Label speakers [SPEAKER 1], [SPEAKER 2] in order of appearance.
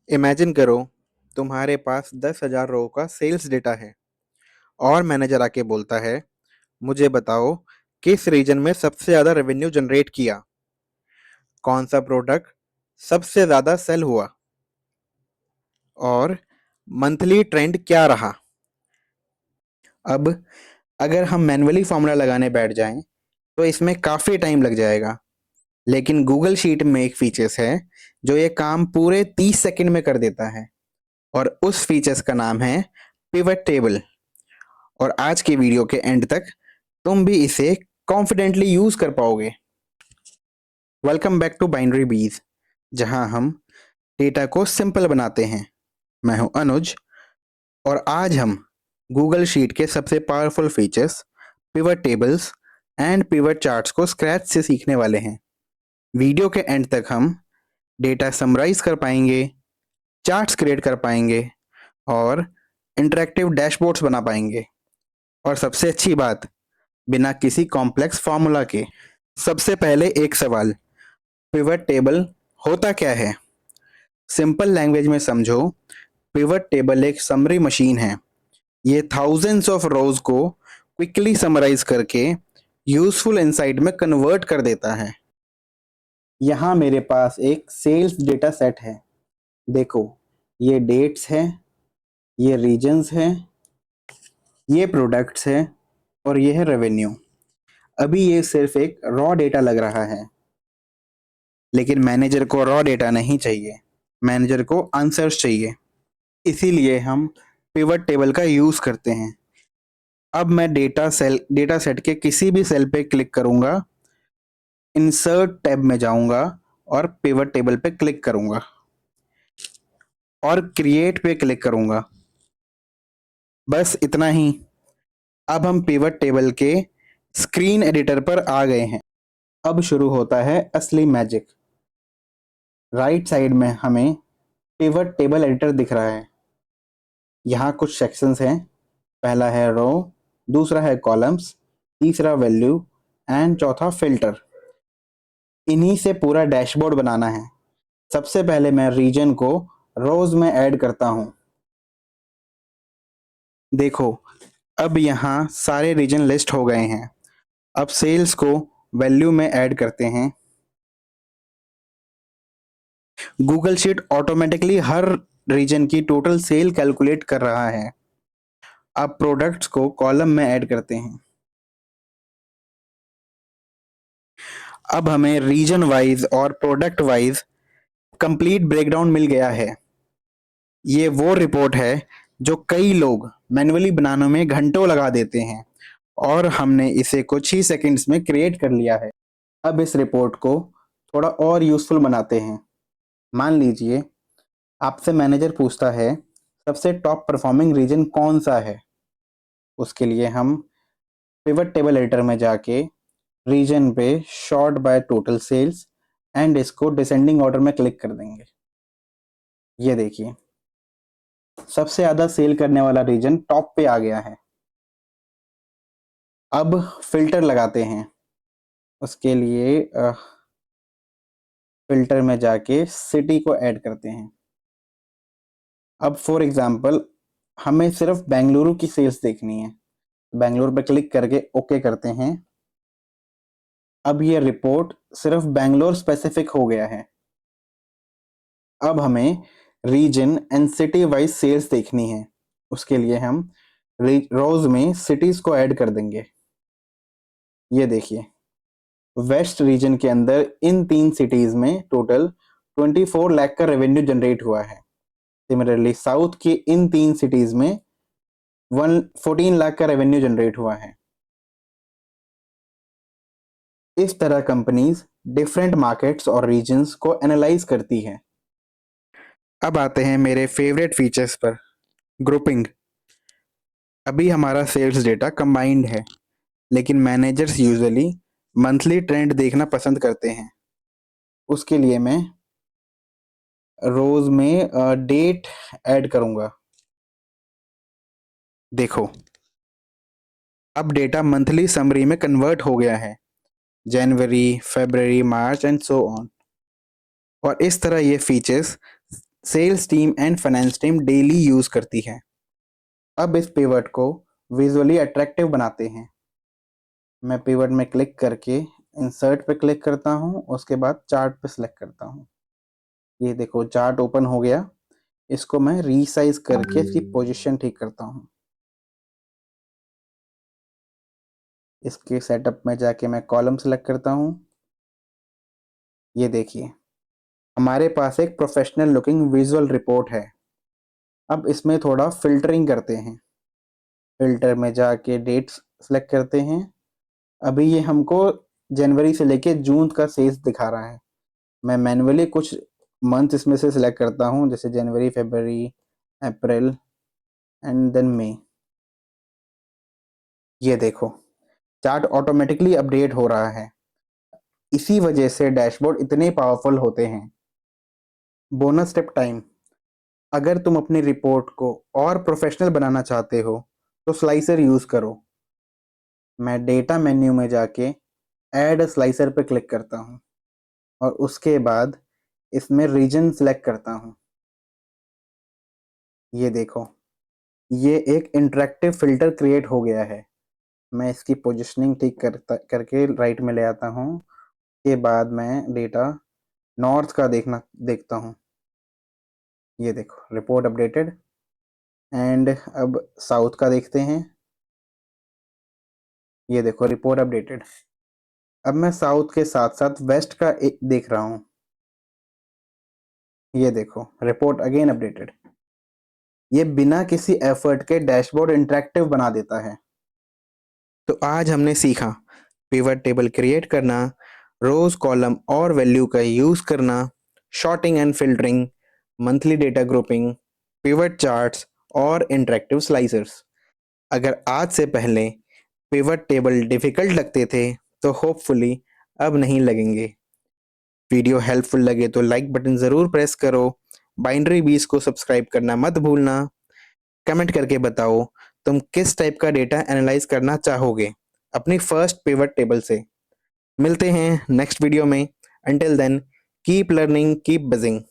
[SPEAKER 1] Imagine करो, तुम्हारे पास 10,000 रो का सेल्स डेटा है और मैनेजर आके बोलता है, मुझे बताओ किस रीजन में सबसे ज्यादा रेवेन्यू जनरेट किया, कौन सा प्रोडक्ट सबसे ज्यादा सेल हुआ और मंथली ट्रेंड क्या रहा। अब अगर हम मैन्युअली फॉर्मूला लगाने बैठ जाएं तो इसमें काफी टाइम लग जाएगा, लेकिन गूगल शीट में एक फीचर्स है जो ये काम पूरे 30 सेकंड में कर देता है और उस फीचर्स का नाम है पिवट टेबल। और आज के वीडियो के एंड तक तुम भी इसे कॉन्फिडेंटली यूज कर पाओगे। वेलकम बैक टू बाइनरी बीज, जहां हम डेटा को सिंपल बनाते हैं। मैं हूं अनुज और आज हम गूगल शीट के सबसे powerful features pivot tables and pivot charts को स्क्रैच से सीखने वाले हैं। वीडियो के एंड तक हम डेटा समराइज कर पाएंगे, चार्ट्स क्रिएट कर पाएंगे और इंटरेक्टिव डैशबोर्ड्स बना पाएंगे। और सबसे अच्छी बात, बिना किसी कॉम्प्लेक्स फॉर्मूला के। सबसे पहले एक सवाल, पिवट टेबल होता क्या है? सिंपल लैंग्वेज में समझो, पिवट टेबल एक समरी मशीन है। ये थाउजेंड्स ऑफ रोज को क्विकली समराइज करके यूजफुल इनसाइट में कन्वर्ट कर देता है। यहाँ मेरे पास एक सेल्स डेटा सेट है। देखो, ये डेट्स है, ये रीजन्स है, ये प्रोडक्ट्स है और ये है रेवेन्यू। अभी ये सिर्फ एक रॉ डेटा लग रहा है, लेकिन मैनेजर को रॉ डेटा नहीं चाहिए, मैनेजर को आंसर्स चाहिए। इसीलिए हम पिवट टेबल का यूज करते हैं। अब मैं डेटा सेट के किसी भी सेल पे क्लिक करूंगा, इंसर्ट टैब में जाऊंगा और पिवट टेबल पे क्लिक करूंगा और क्रिएट पे क्लिक करूंगा। बस इतना ही। अब हम पिवट टेबल के स्क्रीन एडिटर पर आ गए हैं। अब शुरू होता है असली मैजिक। राइट साइड में हमें पिवट टेबल एडिटर दिख रहा है। यहाँ कुछ सेक्शंस हैं। पहला है रो, दूसरा है कॉलम्स, तीसरा वैल्यू एंड चौथा फिल्टर। इन्हीं से पूरा डैशबोर्ड बनाना है। सबसे पहले मैं रीजन को रोज में ऐड करता हूँ। देखो, अब यहाँ सारे रीजन लिस्ट हो गए हैं। अब सेल्स को वैल्यू में ऐड करते हैं। गूगल शीट ऑटोमेटिकली हर रीजन की टोटल सेल कैलकुलेट कर रहा है। अब प्रोडक्ट्स को कॉलम में ऐड करते हैं। अब हमें रीजन वाइज और प्रोडक्ट वाइज कंप्लीट ब्रेकडाउन मिल गया है। ये वो रिपोर्ट है जो कई लोग मैन्युअली बनाने में घंटों लगा देते हैं और हमने इसे कुछ ही सेकंड्स में क्रिएट कर लिया है। अब इस रिपोर्ट को थोड़ा और यूजफुल बनाते हैं। मान लीजिए आपसे मैनेजर पूछता है सबसे टॉप परफॉर्मिंग रीजन कौन सा है। उसके लिए हम पिवट टेबल एडिटर में जाके रीजन पे sort by total sales and इसको डिसेंडिंग ऑर्डर में क्लिक कर देंगे। ये देखिए, सबसे ज्यादा सेल करने वाला रीजन टॉप पे आ गया है। अब फिल्टर लगाते हैं। उसके लिए फिल्टर में जाके सिटी को ऐड करते हैं। अब फॉर एग्जांपल हमें सिर्फ बेंगलुरु की सेल्स देखनी है। बेंगलुरु पे क्लिक करके ओके करते हैं। अब ये रिपोर्ट सिर्फ बेंगलोर स्पेसिफिक हो गया है। अब हमें region and city wise sales देखनी है। उसके लिए हम रोज में सिटीज को ऐड कर देंगे। ये देखिए, वेस्ट रीजन के अंदर इन 3 सिटीज में टोटल 24 लाख का रेवेन्यू जनरेट हुआ है। सिमिलरली साउथ की इन 3 सिटीज में 14 लाख का रेवेन्यू जनरेट हुआ है। इस तरह कंपनीज डिफरेंट मार्केट्स और रीजन्स को एनालाइज करती है। अब आते हैं मेरे फेवरेट फीचर्स पर, ग्रुपिंग। अभी हमारा सेल्स डेटा कंबाइंड है, लेकिन मैनेजर्स यूजुअली मंथली ट्रेंड देखना पसंद करते हैं। उसके लिए मैं रोज में डेट ऐड करूंगा। देखो, अब डेटा मंथली समरी में कन्वर्ट हो गया है, जनवरी, फरवरी, मार्च एंड सो ऑन। और इस तरह ये features sales team and finance team daily use करती है। अब इस पिवट को विजुअली अट्रैक्टिव बनाते हैं। मैं पिवट में क्लिक करके इंसर्ट पे क्लिक करता हूँ, उसके बाद चार्ट पे सिलेक्ट करता हूँ। ये देखो चार्ट ओपन हो गया। इसको मैं रीसाइज करके इसकी पोजीशन ठीक करता हूँ। इसके सेटअप में जाके मैं कॉलम सेलेक्ट करता हूँ। ये देखिए हमारे पास एक प्रोफेशनल लुकिंग विजुअल रिपोर्ट है। अब इसमें थोड़ा फिल्टरिंग करते हैं। फिल्टर में जाके डेट्स सेलेक्ट करते हैं। अभी ये हमको जनवरी से लेके जून का सेल्स दिखा रहा है। मैं मैन्युअली कुछ मंथ इसमें से सिलेक्ट करता हूँ, जैसे जनवरी, फरवरी, अप्रैल एंड देन मई। ये देखो चार्ट ऑटोमेटिकली अपडेट हो रहा है। इसी वजह से डैशबोर्ड इतने पावरफुल होते हैं। Bonus tip time. अगर तुम अपनी रिपोर्ट को और प्रोफेशनल बनाना चाहते हो तो स्लाइसर यूज करो। मैं डेटा मेन्यू में जाके ऐड स्लाइसर पे क्लिक करता हूँ और उसके बाद इसमें रीजन सेलेक्ट करता हूँ। ये देखो ये एक इंटरेक्टिव फिल्टर क्रिएट हो गया है। मैं इसकी पोजीशनिंग ठीक करके राइट में ले आता हूँ। के बाद मैं डेटा नॉर्थ का देखता हूँ। ये देखो रिपोर्ट अपडेटेड। एंड अब साउथ का देखते हैं। ये देखो रिपोर्ट अपडेटेड। अब मैं साउथ के साथ साथ वेस्ट का एक देख रहा हूँ। ये देखो रिपोर्ट अगेन अपडेटेड। ये बिना किसी एफर्ट के डैशबोर्ड इंटरेक्टिव बना देता है। तो आज हमने सीखा पिवट टेबल क्रिएट करना, रोज कॉलम और वैल्यू का यूज करना, sorting and filtering, monthly data grouping, pivot charts और इंटरेक्टिव स्लाइसर्स। अगर आज से पहले पिवट टेबल डिफिकल्ट लगते थे तो होपफुली अब नहीं लगेंगे। वीडियो हेल्पफुल लगे तो लाइक बटन जरूर प्रेस करो। बाइनरी बीज को सब्सक्राइब करना मत भूलना। कमेंट करके बताओ तुम किस टाइप का डेटा एनालाइज करना चाहोगे अपनी फर्स्ट पिवट टेबल से। मिलते हैं नेक्स्ट वीडियो में। Until then keep learning, keep Beijing.